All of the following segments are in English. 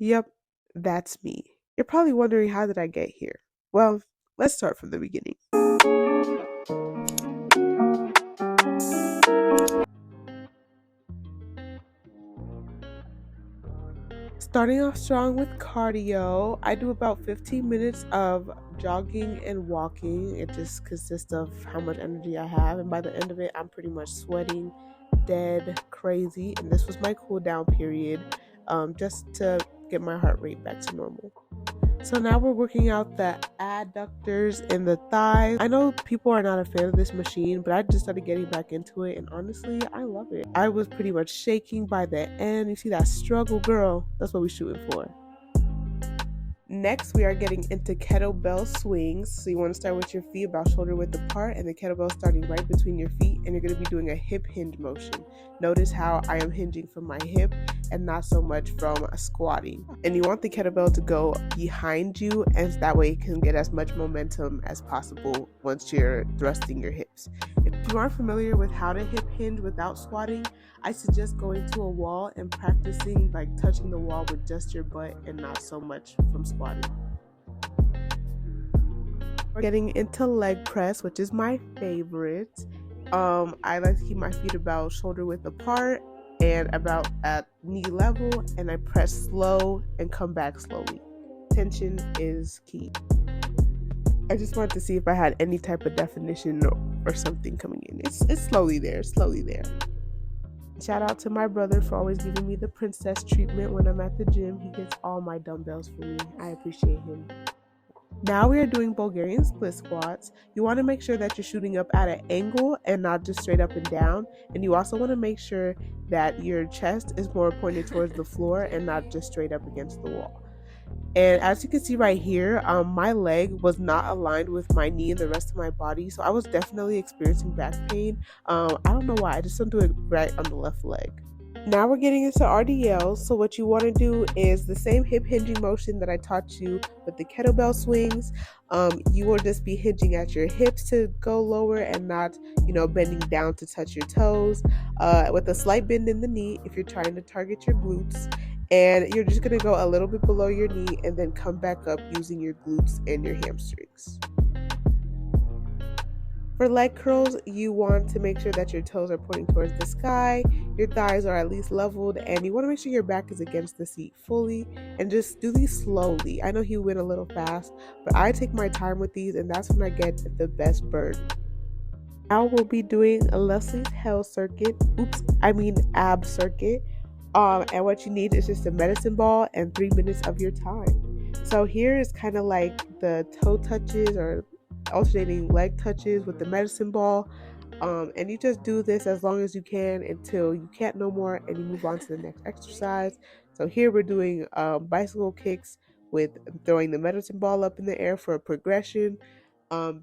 Yep, that's me. You're probably wondering, how did I get here? Well, let's start from the beginning. Starting off strong with cardio, I do about 15 minutes of jogging and walking. It just consists of how much energy I have, and by the end of it, I'm pretty much sweating, dead, crazy. And this was my cool down period, just to get my heart rate back to normal. So now we're working out the adductors and the thighs. I know people are not a fan of this machine, but I just started getting back into it, and honestly, I love it. I was pretty much shaking by the end. You see that struggle, girl? That's what we're shooting for. Next, we are getting into kettlebell swings. So you want to start with your feet about shoulder width apart, and the kettlebell starting right between your feet, and you're going to be doing a hip hinge motion. Notice how I am hinging from my hip and not so much from squatting. And you want the kettlebell to go behind you, and that way it can get as much momentum as possible once you're thrusting your hips. If you aren't familiar with how to hip hinge without squatting, I suggest going to a wall and practicing like touching the wall with just your butt and not so much from squatting. We're getting into leg press, which is my favorite. I like to keep my feet about shoulder width apart and about at knee level, and I press slow and come back slowly. Tension is key. I just wanted to see if I had any type of definition or something coming in. It's slowly there, slowly there. Shout out to my brother for always giving me the princess treatment when I'm at the gym. He gets all my dumbbells for me. I appreciate him. Now we are doing Bulgarian split squats. You want to make sure that you're shooting up at an angle and not just straight up and down. And you also want to make sure that your chest is more pointed towards the floor and not just straight up against the wall. And as you can see right here, my leg was not aligned with my knee and the rest of my body. So I was definitely experiencing back pain. I don't know why, I just don't do it right on the left leg. Now we're getting into RDLs. So what you want to do is the same hip hinging motion that I taught you with the kettlebell swings. You will just be hinging at your hips to go lower and not, bending down to touch your toes. With a slight bend in the knee if you're trying to target your glutes. And you're just going to go a little bit below your knee and then come back up using your glutes and your hamstrings. For leg curls, you want to make sure that your toes are pointing towards the sky, your thighs are at least leveled, and you want to make sure your back is against the seat fully, and just do these slowly. I know he went a little fast, but I take my time with these, and that's when I get the best burn. Now we'll be doing a Leslie's Hell circuit, ab circuit. And what you need is just a medicine ball and 3 minutes of your time. So here is kind of like the toe touches or alternating leg touches with the medicine ball. And you just do this as long as you can until you can't no more and you move on to the next exercise. So here we're doing bicycle kicks with throwing the medicine ball up in the air for a progression.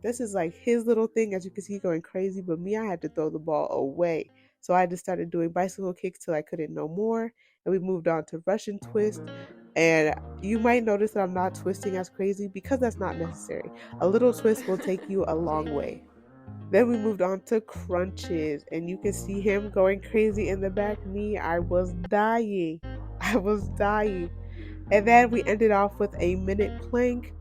This is like his little thing. As you can see, going crazy, but me, I had to throw the ball away. So I just started doing bicycle kicks till I couldn't no more. And we moved on to Russian twist. And you might notice that I'm not twisting as crazy because that's not necessary. A little twist will take you a long way. Then we moved on to crunches. And you can see him going crazy in the back. Me, I was dying. I was dying. And then we ended off with a minute plank.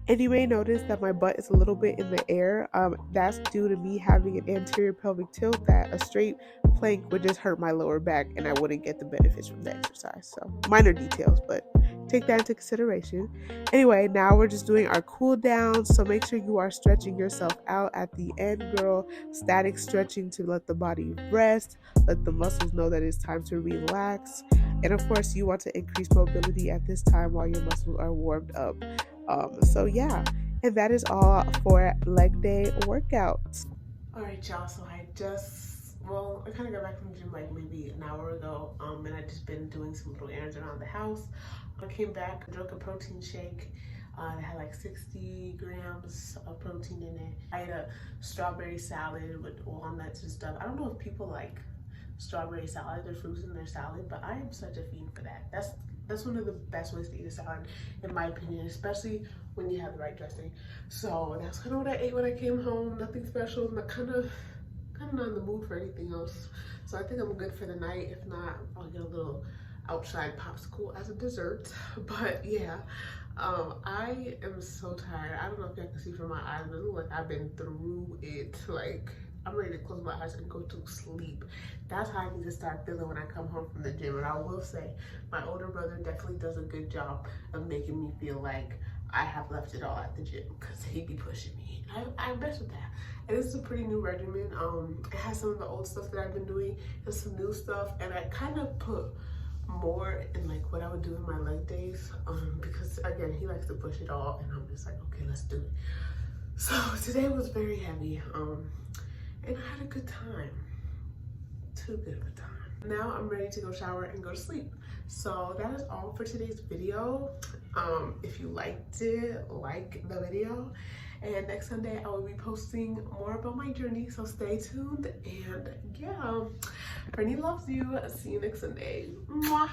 And you may notice that my butt is a little bit in the air. That's due to me having an anterior pelvic tilt that a straight plank would just hurt my lower back and I wouldn't get the benefits from the exercise. So minor details, but take that into consideration. Anyway, now we're just doing our cool down. So make sure you are stretching yourself out at the end, girl. Static stretching to let the body rest, let the muscles know that it's time to relax. And of course, you want to increase mobility at this time while your muscles are warmed up. So yeah, and that is all for leg day workouts. All right, y'all. So I kind of got back from the gym like maybe an hour ago. And I just been doing some little errands around the house. I came back, drank a protein shake. It had like 60 grams of protein in it. I ate a strawberry salad with walnuts and stuff. I don't know if people like strawberry salad or fruits in their salad, but I am such a fiend for that. That's one of the best ways to eat a salad, in my opinion, especially when you have the right dressing. So that's kind of what I ate when I came home. Nothing special. I'm kind of not in the mood for anything else. So I think I'm good for the night. If not, I'll get a little outside popsicle as a dessert. But yeah, I am so tired. I don't know if y'all can see from my eyes, but it looks like I've been through it. Like, I'm ready to close my eyes and go to sleep. That's how I need to start feeling when I come home from the gym. And I will say, my older brother definitely does a good job of making me feel like I have left it all at the gym, because he be pushing me. I mess with that. And this is a pretty new regimen. It has some of the old stuff that I've been doing and some new stuff, and I kind of put more in like what I would do in my leg days, because again, he likes to push it all, and I'm just like, okay, let's do it. So today was very heavy, and I had a good time. Too good of a time. Now I'm ready to go shower and go to sleep. So that is all for today's video. If you liked it, like the video. And next Sunday I will be posting more about my journey, so stay tuned. And yeah, Brittany loves you. See you next Sunday. Mwah.